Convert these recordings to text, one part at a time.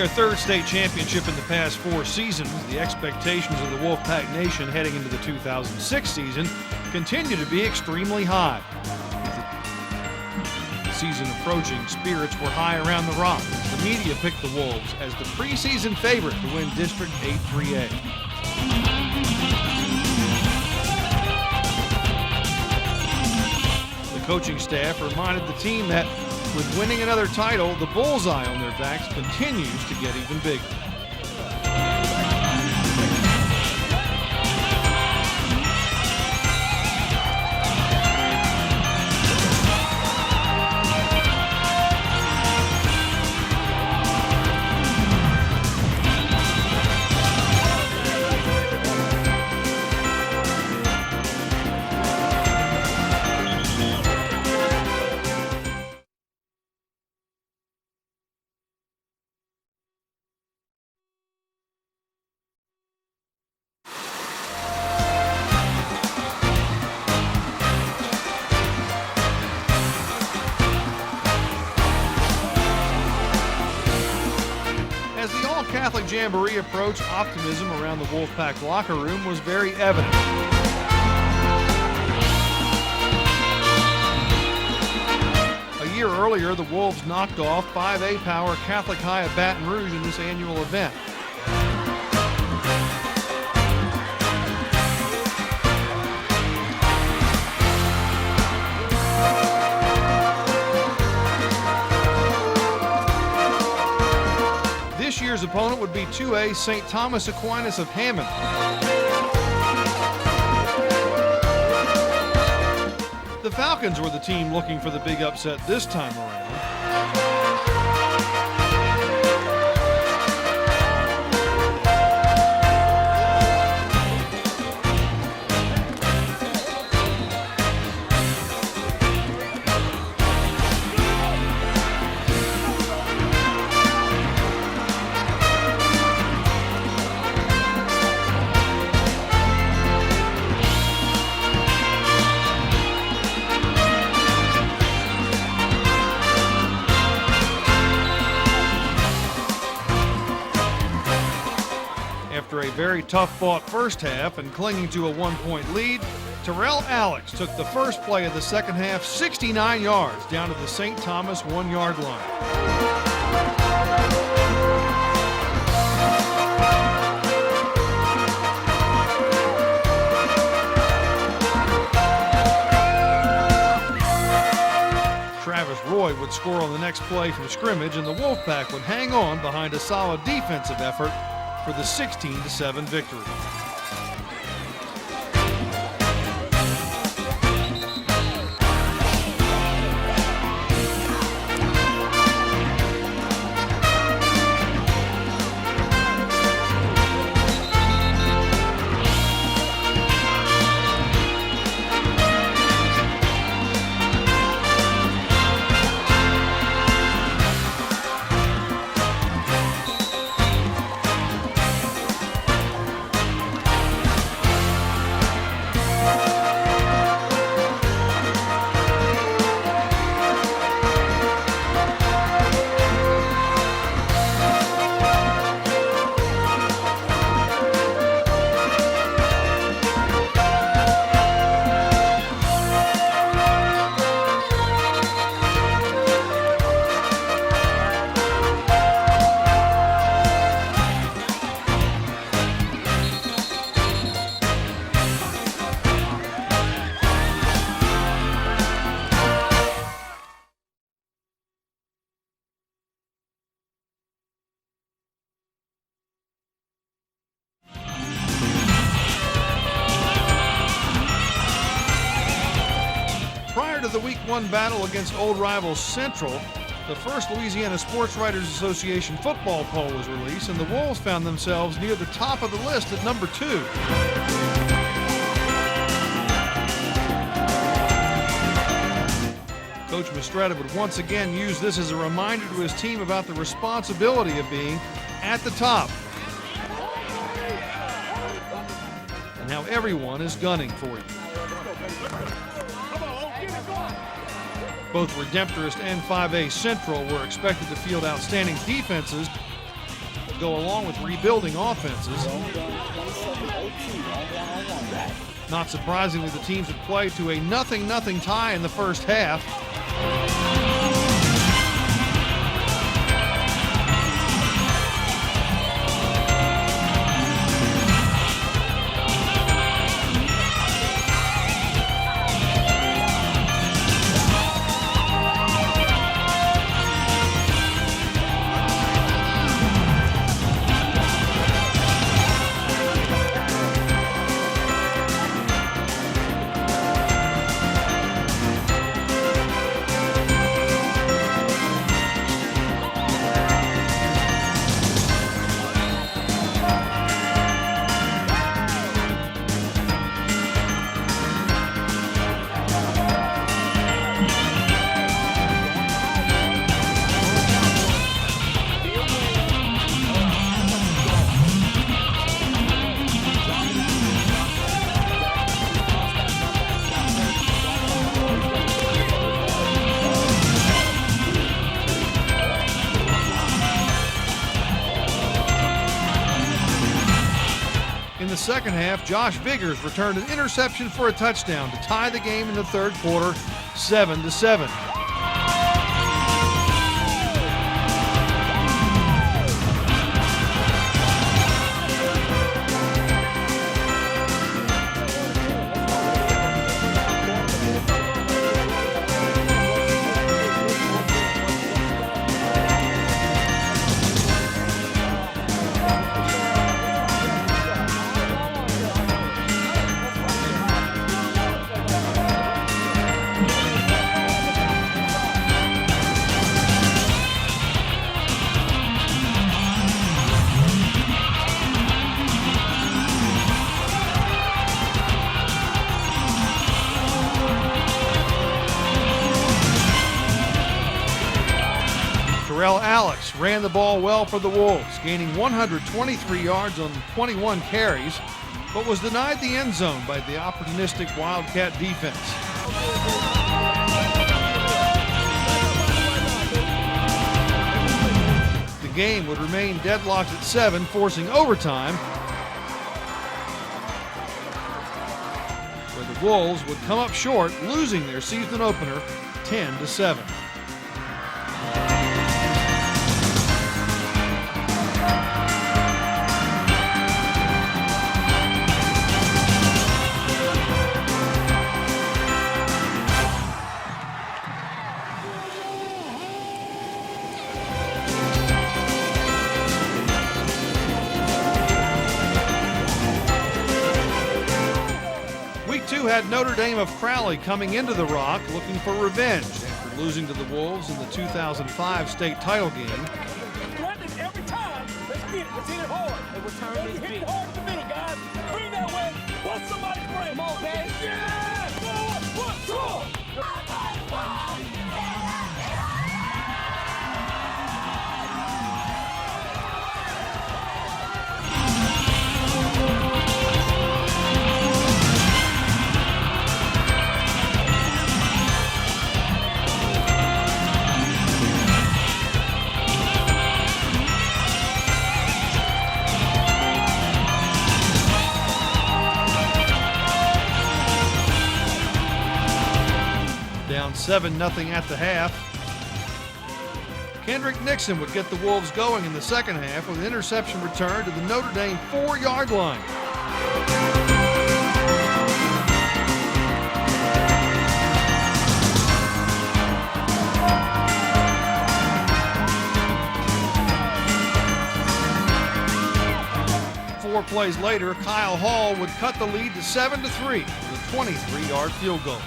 third state championship in the past 4 seasons, the expectations of the Wolfpack Nation heading into the 2006 season continue to be extremely high. With the season approaching, spirits were high around the rock as the media picked the Wolves as the preseason favorite to win District 8-3A. The coaching staff reminded the team that with winning another title, the bullseye on their backs continues to get even bigger. As the All-Catholic Jamboree approached, optimism around the Wolfpack locker room was very evident. A year earlier, the Wolves knocked off 5A power Catholic High of Baton Rouge in this annual event. This year's opponent would be 2A St. Thomas Aquinas of Hammond. The Falcons were the team looking for the big upset this time around. After a very tough-fought first half and clinging to a 1-point lead, Terrell Alex took the first play of the second half 69 yards down to the St. Thomas 1-yard line. Travis Roy would score on the next play from scrimmage, and the Wolfpack would hang on behind a solid defensive effort for the 16-7 victory. Prior to the Week 1 battle against old rival Central, the first Louisiana Sports Writers Association football poll was released, and the Wolves found themselves near the top of the list at number 2. Coach Mistretta would once again use this as a reminder to his team about the responsibility of being at the top and how everyone is gunning for you. Both Redemptorist and 5A Central were expected to field outstanding defenses, would go along with rebuilding offenses. Not surprisingly, the teams would play to a 0-0 tie in the first half. In the second half, Josh Biggers returned an interception for a touchdown to tie the game in the third quarter, 7-7. Alex ran the ball well for the Wolves, gaining 123 yards on 21 carries, but was denied the end zone by the opportunistic Wildcat defense. The game would remain deadlocked at 7, forcing overtime, where the Wolves would come up short, losing their season opener 10-7. Had Notre Dame of Crowley coming into the Rock looking for revenge after losing to the Wolves in the 2005 state title game. Threatening every time. Let's get it. Let's hit it hard. And return this beat. Hit it hard in the middle, guys. Bring that way. What's somebody's brain? Come on, baby. Yeah! Go! Down 7-0 at the half. Kendrick Nixon would get the Wolves going in the second half with an interception return to the Notre Dame 4-yard line. Four plays later, Kyle Hall would cut the lead to 7-3 with a 23-yard field goal.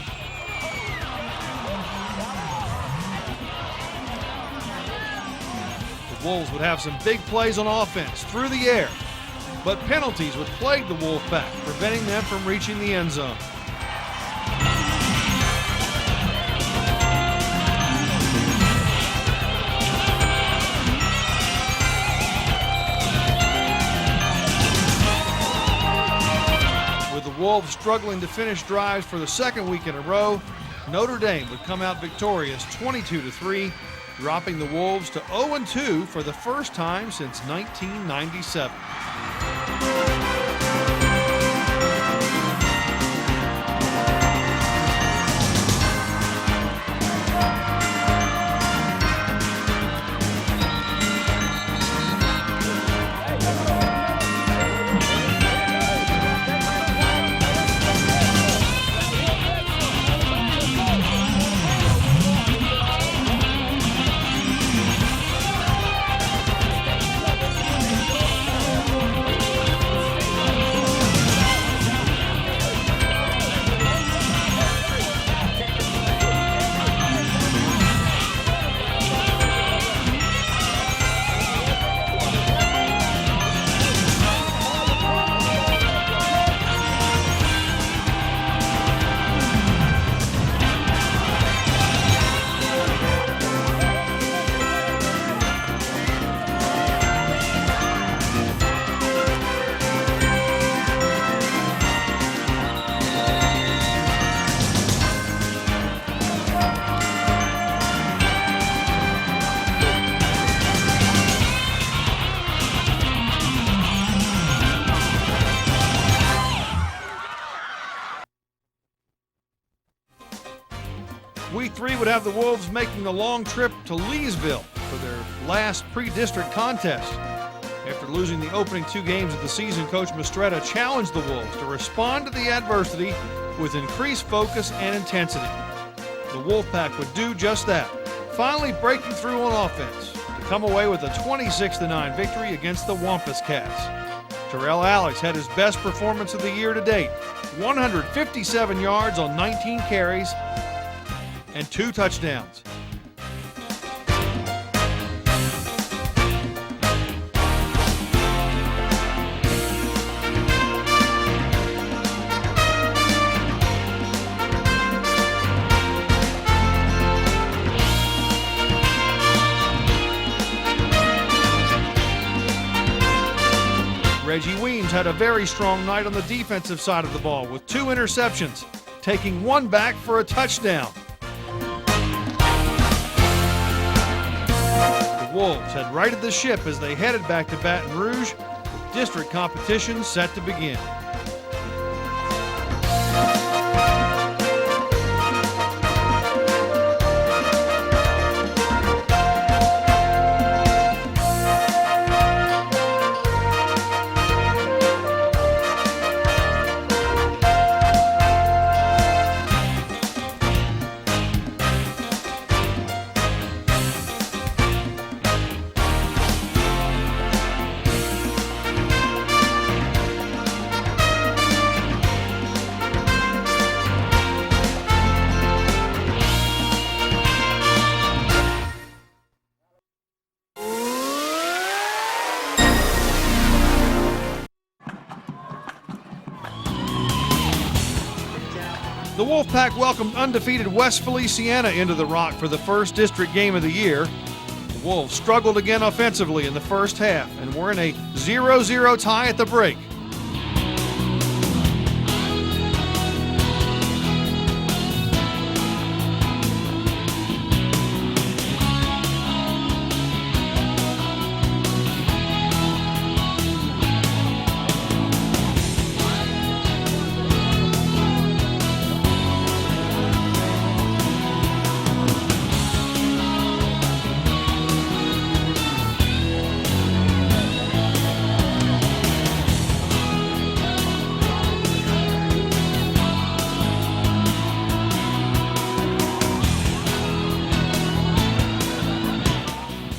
The Wolves would have some big plays on offense through the air, but penalties would plague the Wolfpack, preventing them from reaching the end zone. With the Wolves struggling to finish drives for the second week in a row, Notre Dame would come out victorious 22-3 dropping the Wolves to 0-2 for the first time since 1997. Week 3 would have the Wolves making the long trip to Leesville for their last pre-district contest. After losing the opening 2 games of the season, Coach Mistretta challenged the Wolves to respond to the adversity with increased focus and intensity. The Wolfpack would do just that, finally breaking through on offense to come away with a 26-9 victory against the Wampus Cats. Terrell Alex had his best performance of the year to date, 157 yards on 19 carries and 2 touchdowns. Reggie Weems had a very strong night on the defensive side of the ball with 2 interceptions, taking 1 back for a touchdown. The Wolves had righted the ship as they headed back to Baton Rouge, with district competition set to begin. The Wolfpack welcomed undefeated West Feliciana into the Rock for the first district game of the year. The Wolves struggled again offensively in the first half and were in a 0-0 tie at the break.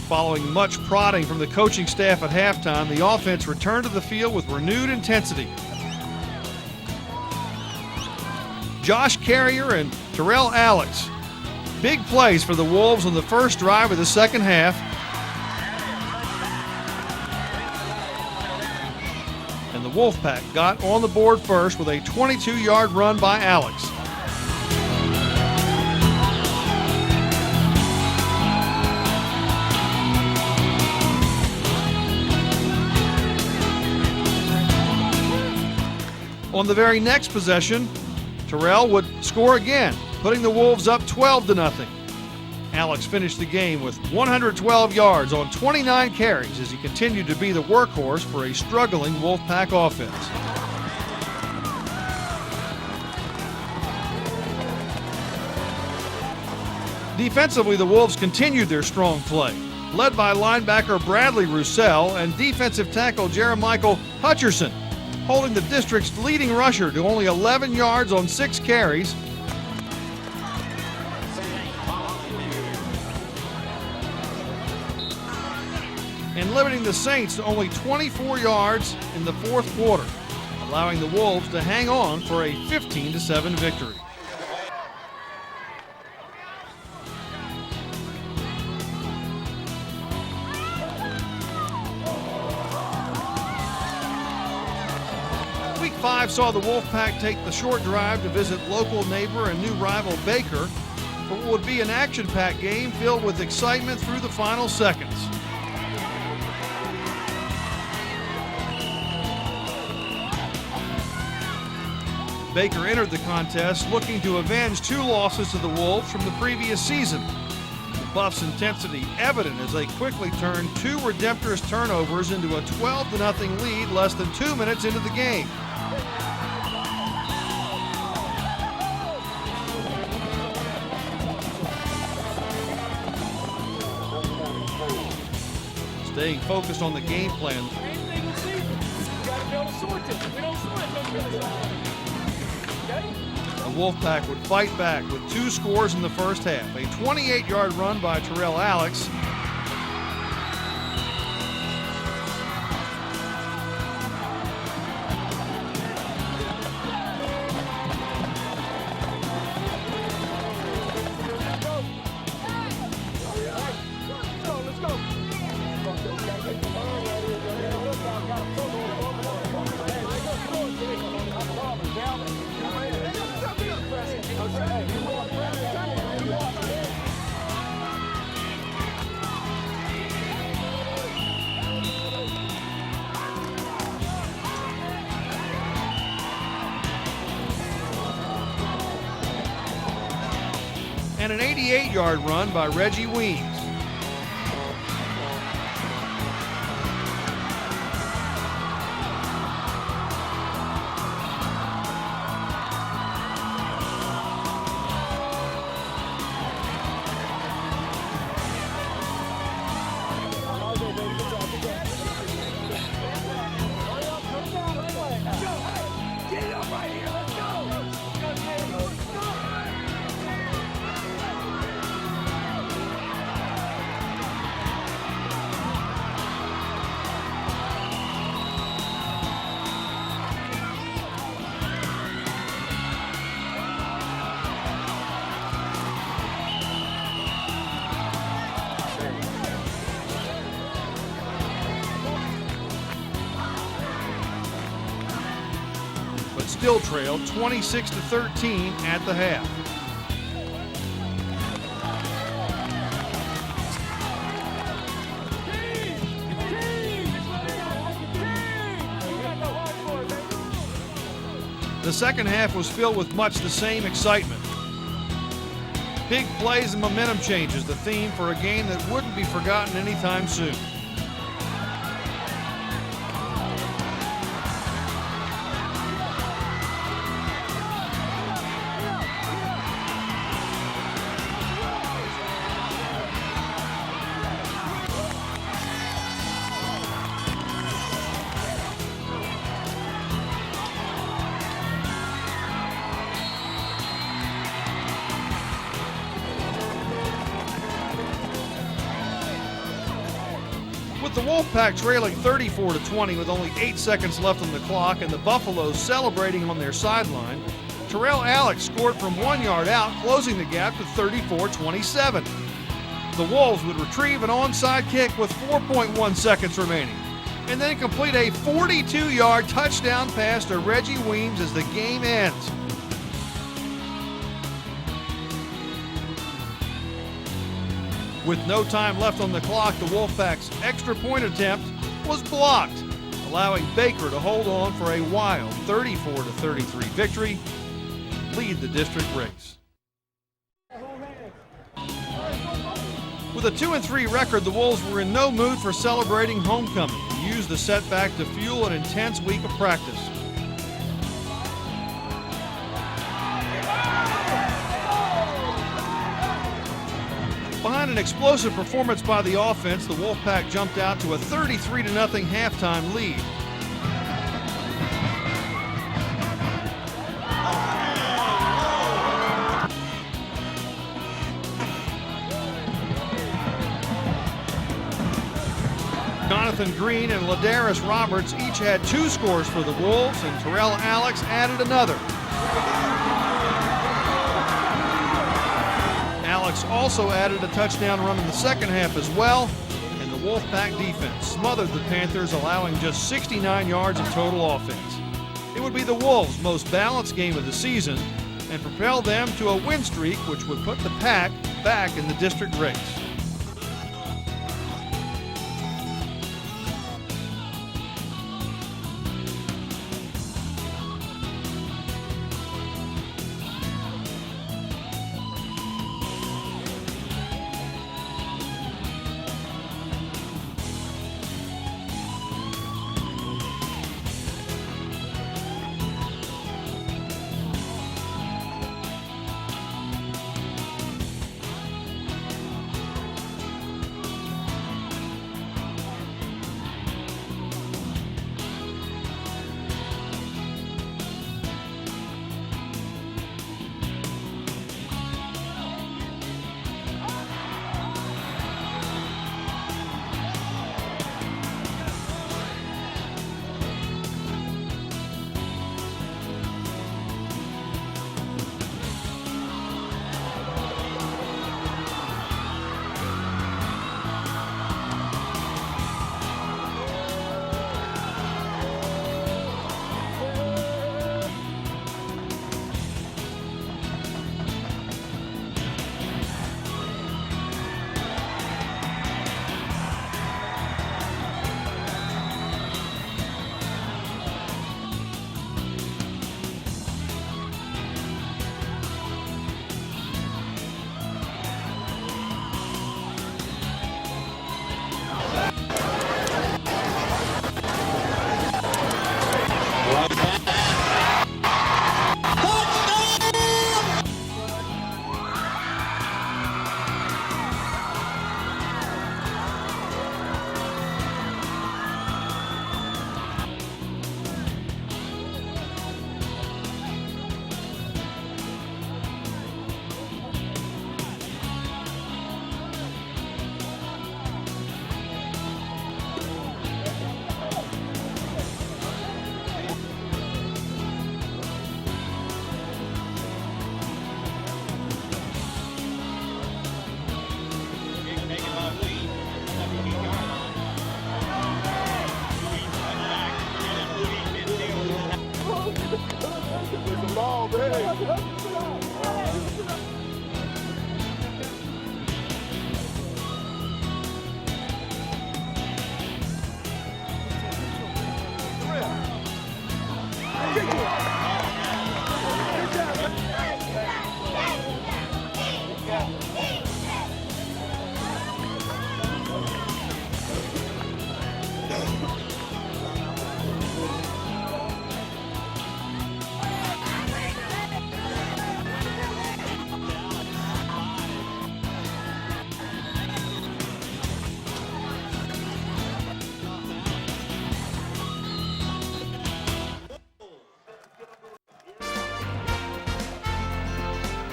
Following much prodding from the coaching staff at halftime, the offense returned to the field with renewed intensity. Josh Carrier and Terrell Alex. Big plays for the Wolves on the first drive of the second half. And the Wolfpack got on the board first with a 22-yard run by Alex. On the very next possession, Terrell would score again, putting the Wolves up 12-0. Alex finished the game with 112 yards on 29 carries as he continued to be the workhorse for a struggling Wolfpack offense. Defensively, the Wolves continued their strong play, led by linebacker Bradley Roussel and defensive tackle Jeremichael Hutcherson, holding the district's leading rusher to only 11 yards on 6 carries. And limiting the Saints to only 24 yards in the fourth quarter, allowing the Wolves to hang on for a 15-7 victory. Week 5 saw the Wolfpack take the short drive to visit local neighbor and new rival Baker for what would be an action-packed game filled with excitement through the final seconds. Baker entered the contest looking to avenge 2 losses to the Wolves from the previous season. The Buffs' intensity evident as they quickly turned 2 Redemptorist turnovers into a 12-0 lead less than 2 minutes into the game. Staying focused on the game plan. The Wolfpack would fight back with 2 scores in the first half. A 28-yard run by Terrell Alex. And an 88-yard run by Reggie Weems. But still trailed 26-13 at the half. The second half was filled with much the same excitement. Big plays and momentum changes, the theme for a game that wouldn't be forgotten anytime soon. With the Wolfpack trailing 34-20 with only 8 seconds left on the clock and the Buffaloes celebrating on their sideline, Terrell Alex scored from 1 yard out, closing the gap to 34-27. The Wolves would retrieve an onside kick with 4.1 seconds remaining, and then complete a 42-yard touchdown pass to Reggie Weems as the game ends. With no time left on the clock, the Wolfpack's extra point attempt was blocked, allowing Baker to hold on for a wild 34-33 victory, lead the district race. With a 2-3 record, the Wolves were in no mood for celebrating homecoming and used the setback to fuel an intense week of practice. Behind an explosive performance by the offense, the Wolfpack jumped out to a 33-0 halftime lead. Jonathan Green and Ladarius Roberts each had 2 scores for the Wolves, and Terrell Alex added another. Alex also added a touchdown run in the second half as well, and the Wolfpack defense smothered the Panthers, allowing just 69 yards of total offense. It would be the Wolves' most balanced game of the season and propel them to a win streak which would put the Pack back in the district race.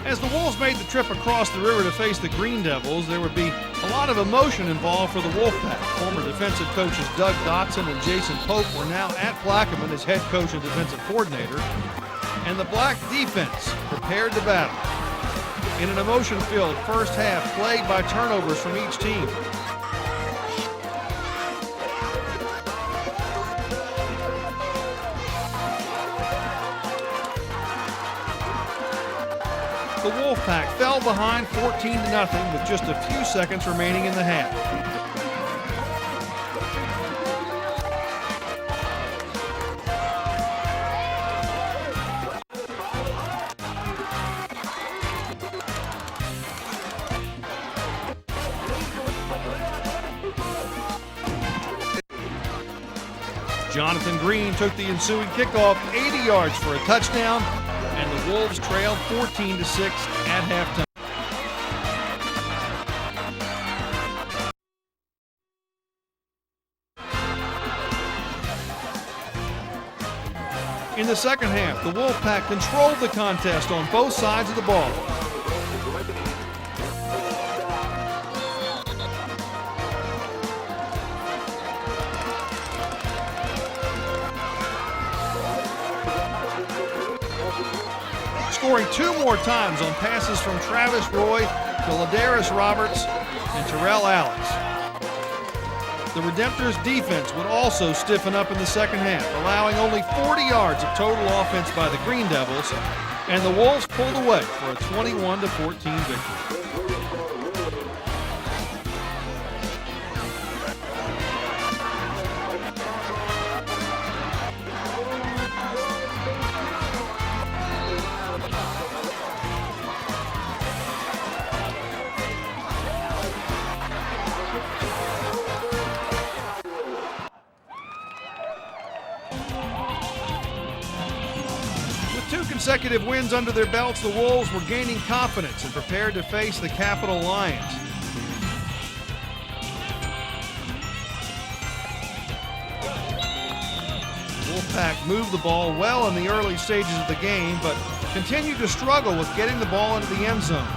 As the Wolves made the trip across the river to face the Green Devils, there would be a lot of emotion involved for the Wolfpack. Former defensive coaches Doug Dotson and Jason Pope were now at Plaquemine as head coach and defensive coordinator, and the Black defense prepared to battle. In an emotion-filled first half plagued by turnovers from each team, the Wolfpack fell behind 14-0 with just a few seconds remaining in the half. Jonathan Green took the ensuing kickoff 80 yards for a touchdown, and the Wolves trailed 14-6 at halftime. In the second half, the Wolfpack controlled the contest on both sides of the ball. Scoring two more times on passes from Travis Roy to Ladarius Roberts and Terrell Alex. The Redemptorist defense would also stiffen up in the second half, allowing only 40 yards of total offense by the Green Devils, and the Wolves pulled away for a 21-14 victory. Two consecutive wins under their belts, the Wolves were gaining confidence and prepared to face the Capital Lions. The Wolfpack moved the ball well in the early stages of the game, but continued to struggle with getting the ball into the end zone.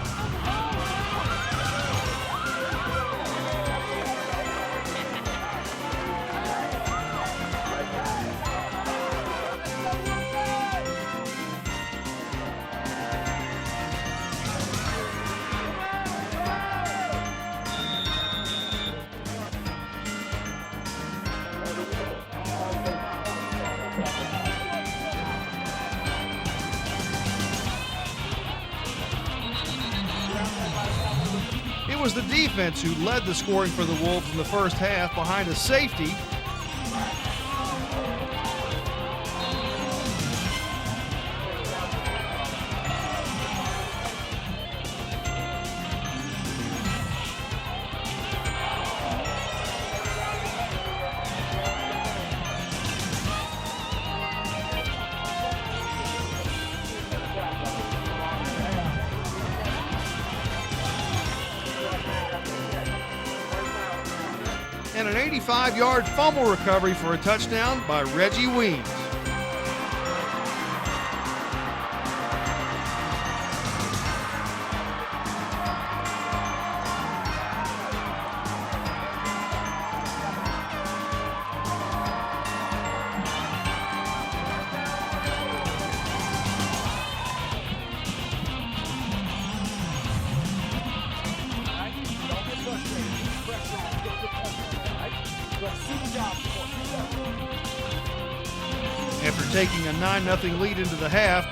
It was the defense who led the scoring for the Wolves in the first half behind a safety. And an 85-yard fumble recovery for a touchdown by Reggie Weems. After taking a 9-0 lead into the half,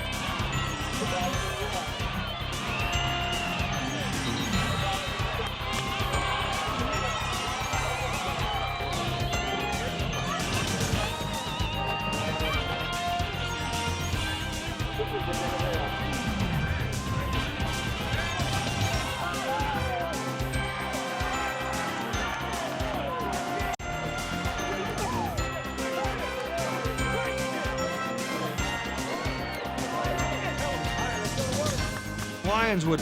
Lions would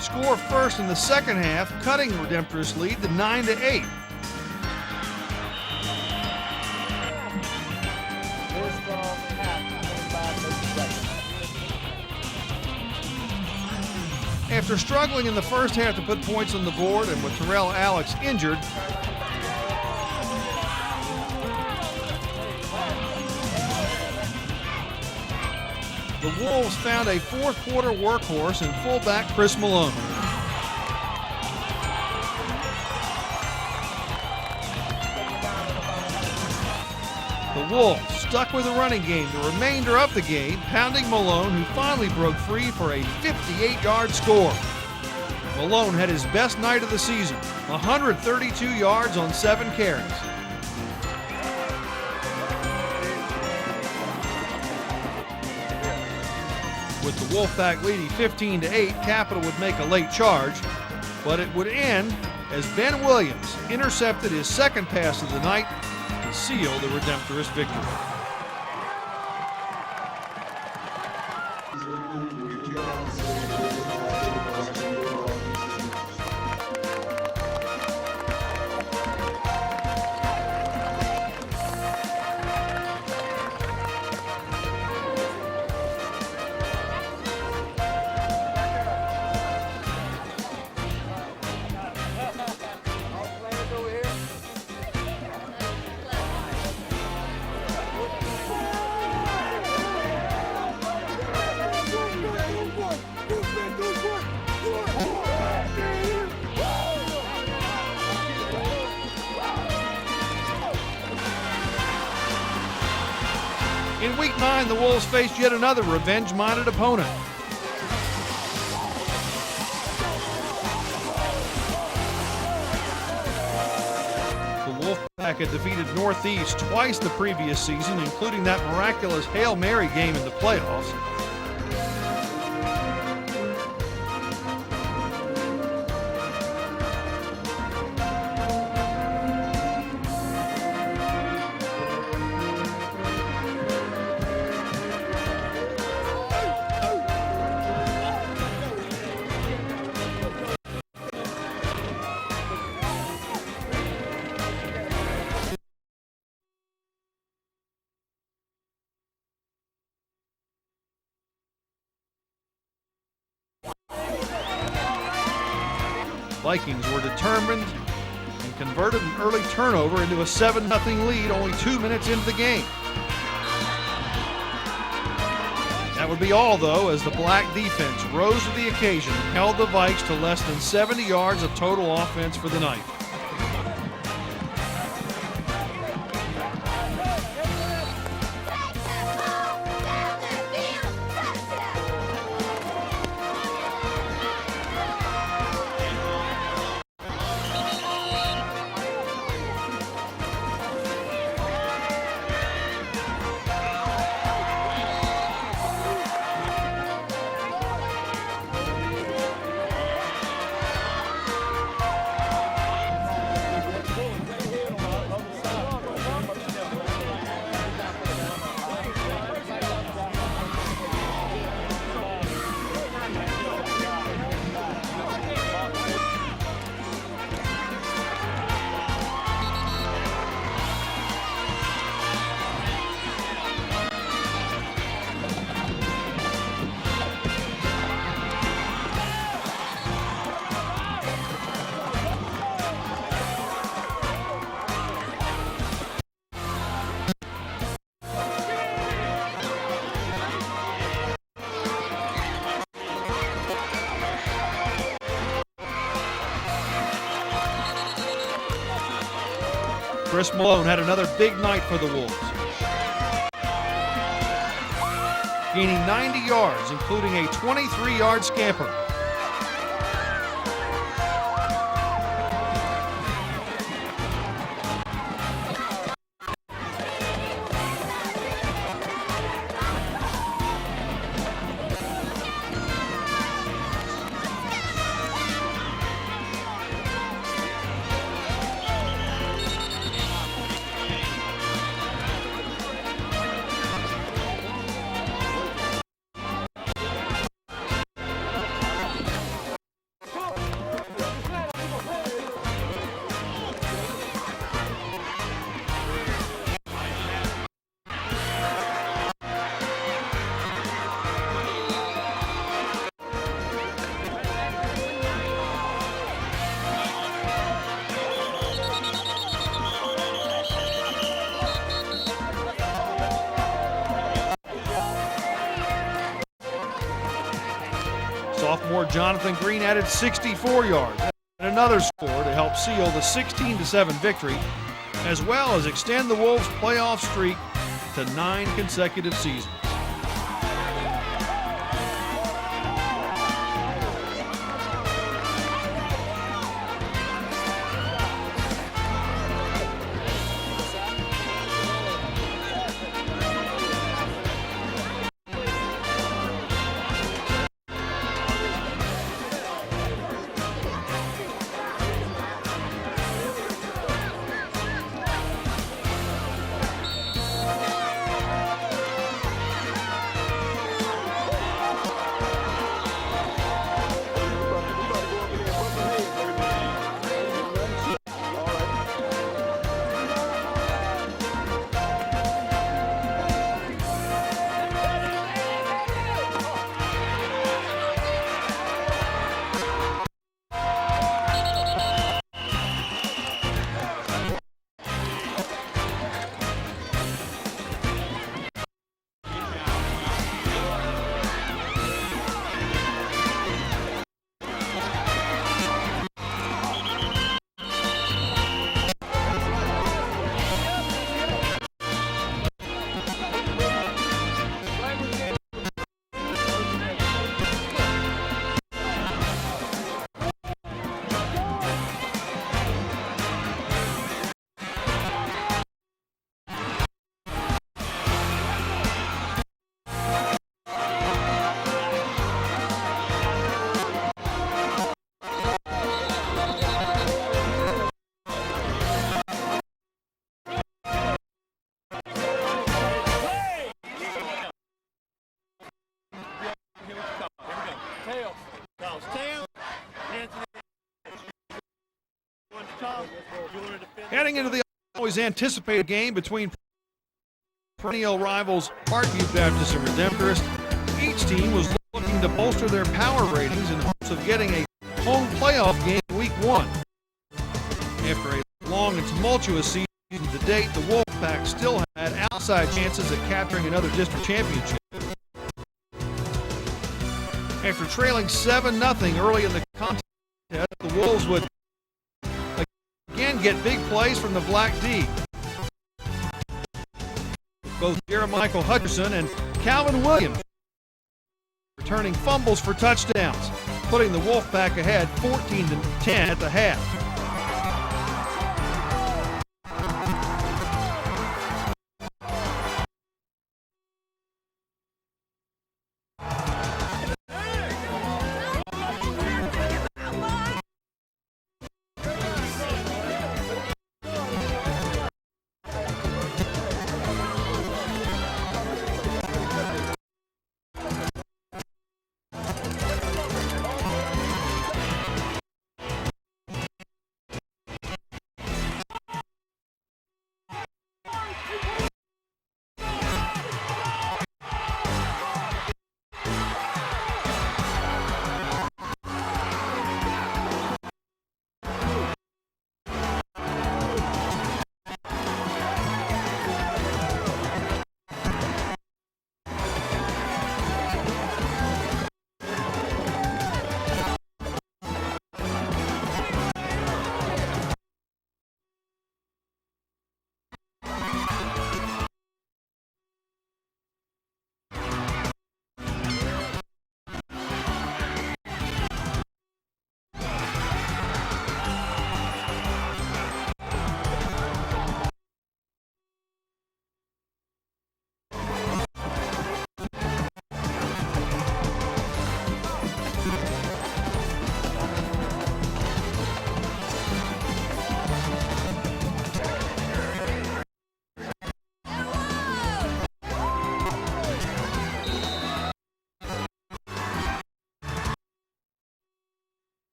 score first in the second half, cutting the Redemptorist lead to 9-8. After struggling in the first half to put points on the board and with Terrell Alex injured, the Wolves found a fourth-quarter workhorse in fullback Chris Malone. The Wolves stuck with the running game the remainder of the game, pounding Malone, who finally broke free for a 58-yard score. Malone had his best night of the season, 132 yards on 7 carries. With the Wolfpack leading 15-8, Capital would make a late charge, but it would end as Ben Williams intercepted his second pass of the night to seal the Redemptorist victory. In Week 9, the Wolves faced yet another revenge-minded opponent. The Wolfpack had defeated Northeast twice the previous season, including that miraculous Hail Mary game in the playoffs. Vikings were determined and converted an early turnover into a 7-0 lead only 2 minutes into the game. That would be all, though, as the Black defense rose to the occasion and held the Vikes to less than 70 yards of total offense for the night. Chris Malone had another big night for the Wolves, gaining 90 yards, including a 23-yard scamper. Sophomore Jonathan Green added 64 yards and another score to help seal the 16-7 victory, as well as extend the Wolves' playoff streak to 9 consecutive seasons. Heading into the always anticipated game between perennial rivals Parkview Baptist and Redemptorist, each team was looking to bolster their power ratings in hopes of getting a home playoff game week 1. After a long and tumultuous season to date, the Wolfpack still had outside chances at capturing another district championship. After trailing 7-0 early in the contest, the Wolves would again get big plays from the Black D. Both Jeremichael Hutcherson and Calvin Williams returning fumbles for touchdowns, putting the Wolfpack ahead 14-10 at the half.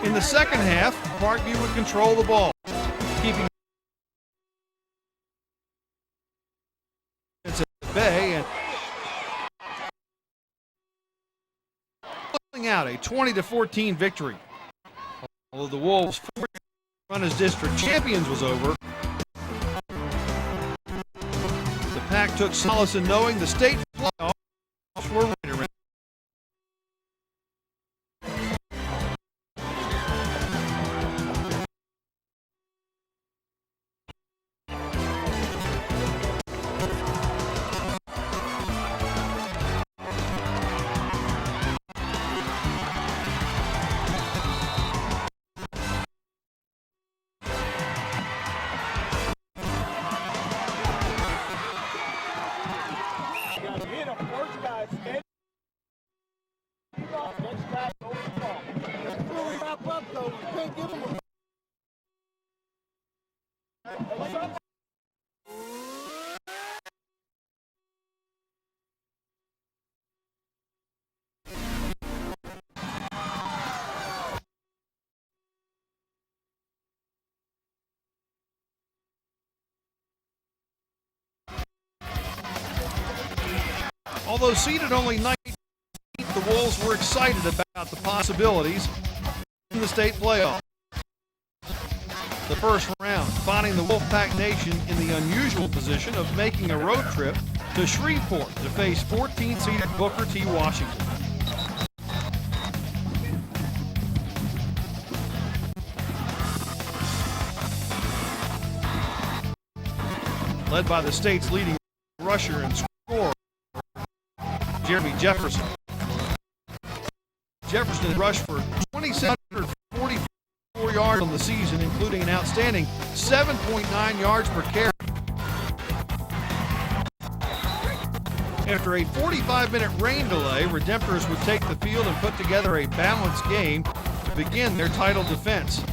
In the second half, Parkview would control the ball, keeping it at bay and pulling out a 20-14 victory. Although the Wolves' fourth run as district champions was over, the Pack took solace in knowing the state playoffs were right around. Although seated only 19th, the Wolves were excited about the possibilities in the state playoff. The first round, finding the Wolfpack Nation in the unusual position of making a road trip to Shreveport to face 14th-seeded Booker T. Washington. Led by the state's leading rusher and scorer, Jeremy Jefferson. Jefferson rushed for 2,744 yards on the season, including an outstanding 7.9 yards per carry. After a 45-minute rain delay, Redemptorists would take the field and put together a balanced game to begin their title defense.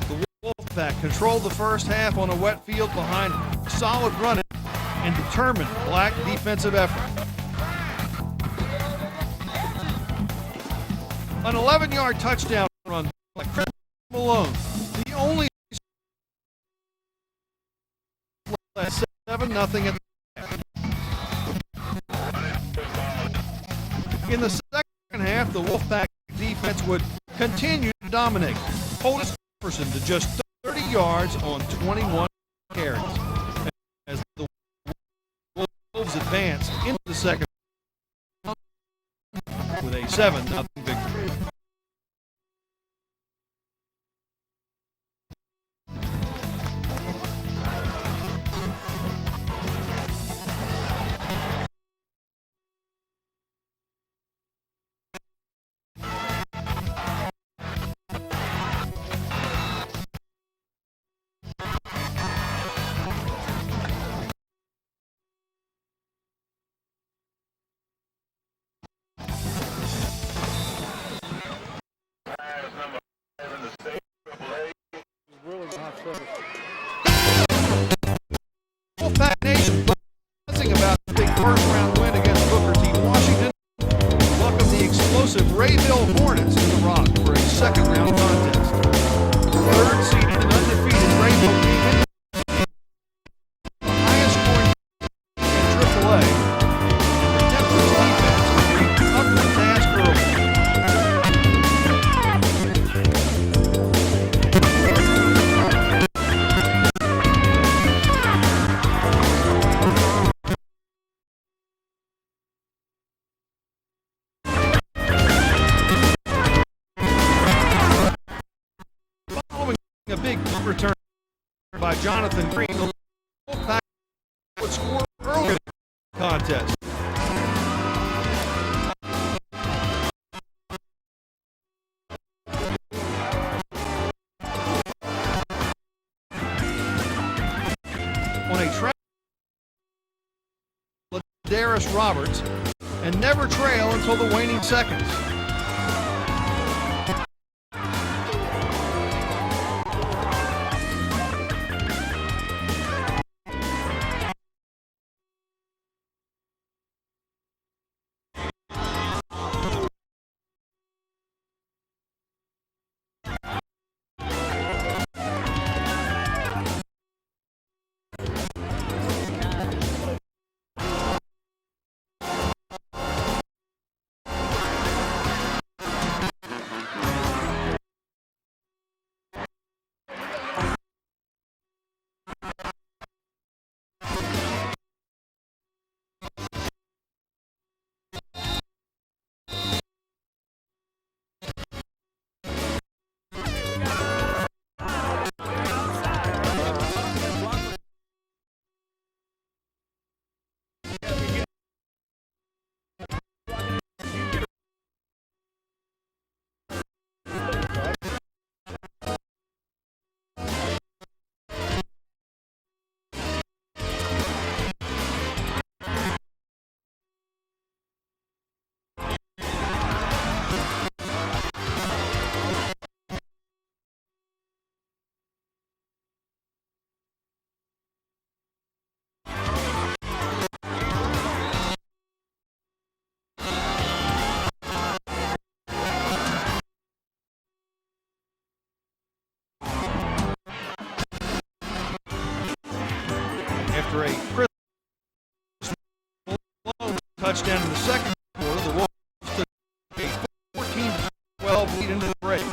The Wolfpack controlled the first half on a wet field behind solid running and determined black defensive effort. An 11-yard touchdown run by Chris Malone, the only 7-0 at the half. In the second half, the Wolfpack defense would continue to dominate, holding Jefferson to just 30 yards on 21 carries as the Wolves advanced into the second with a 7-0 victory. Wolfpack Nation buzzing about the big first-round win against Booker T. Washington. Welcome the explosive Rayville Hornets to the Rock for a second-round contest. Third-seeded and undefeated Rayville came in the highest scoring in AAA, and the Redemptorist defense was up to the task early. A big return by Jonathan Green, the Wolfpack would score early in the contest. On a track, Darius Roberts, and never trail until the waning seconds. After a crisp touchdown in the second quarter, the Wolves took a 14-12 lead into the break.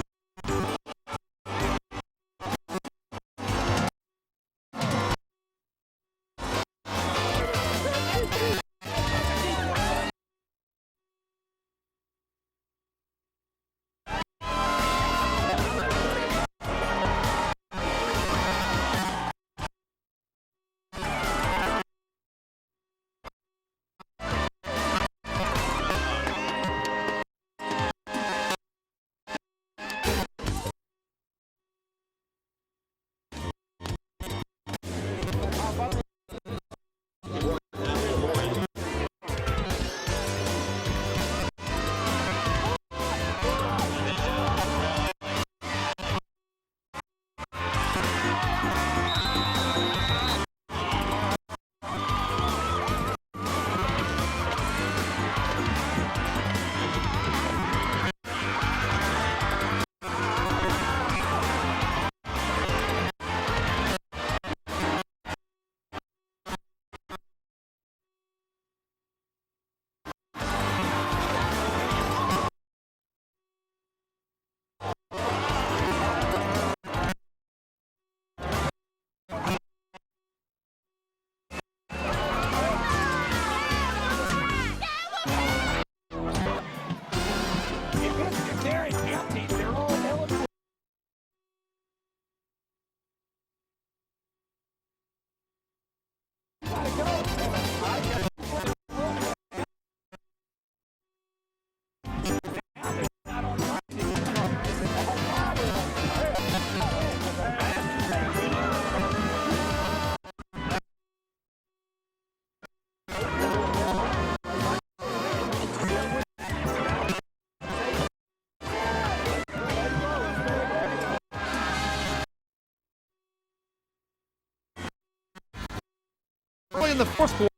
in the fourth quarter,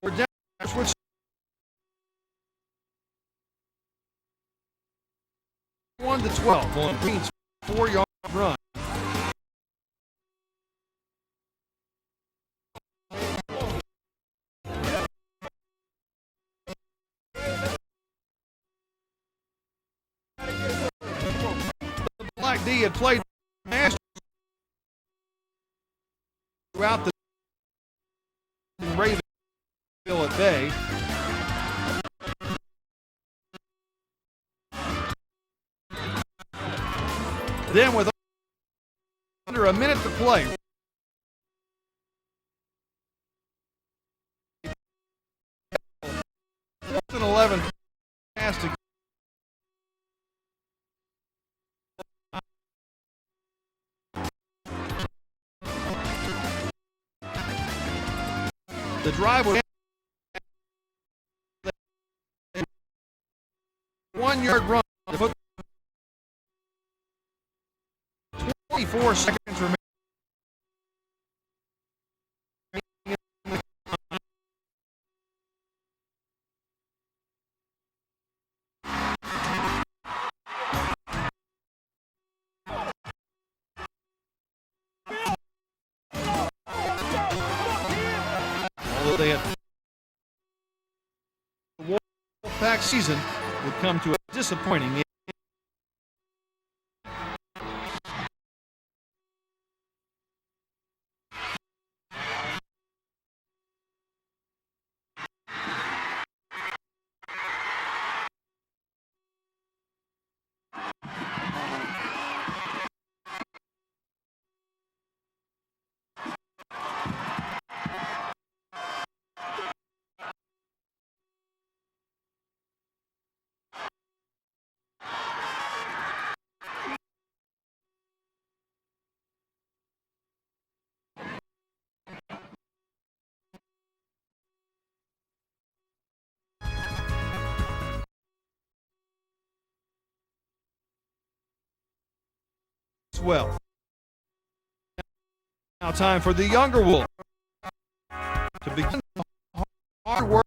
Redemptorist would 1-12 on Green's 4-yard run. The Black D had played master throughout the Ravenville at bay. Then with under a minute to play, 11 pass to the drive was 1-yard run. 24 seconds remaining. Although they had the Wolfpack season would come to a disappointing end. Well, now time for the younger Wolf to begin the hard work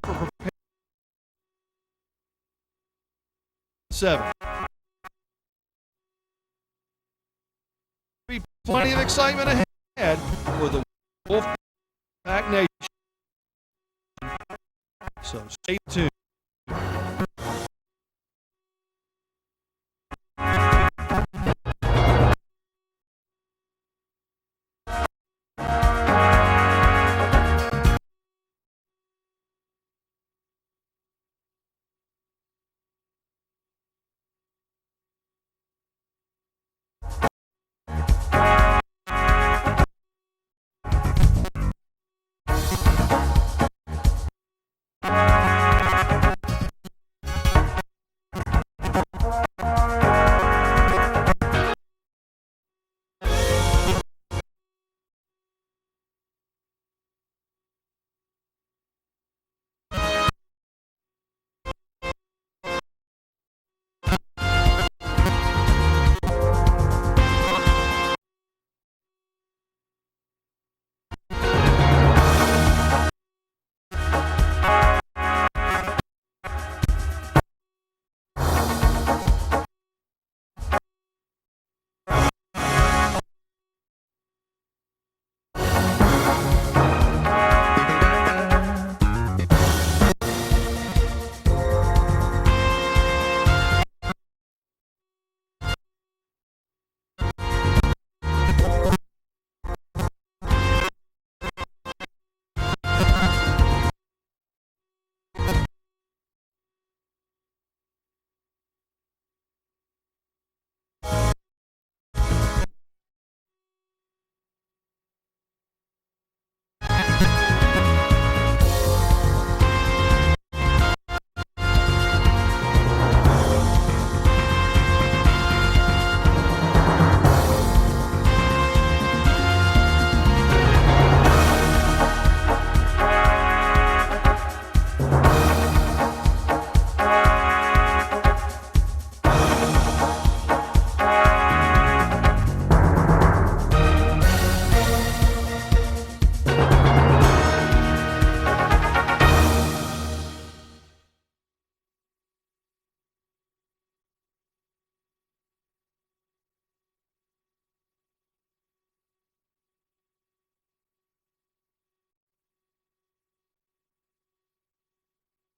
for preparing 7. Be plenty of excitement ahead for the Wolfpack Nation. So stay tuned.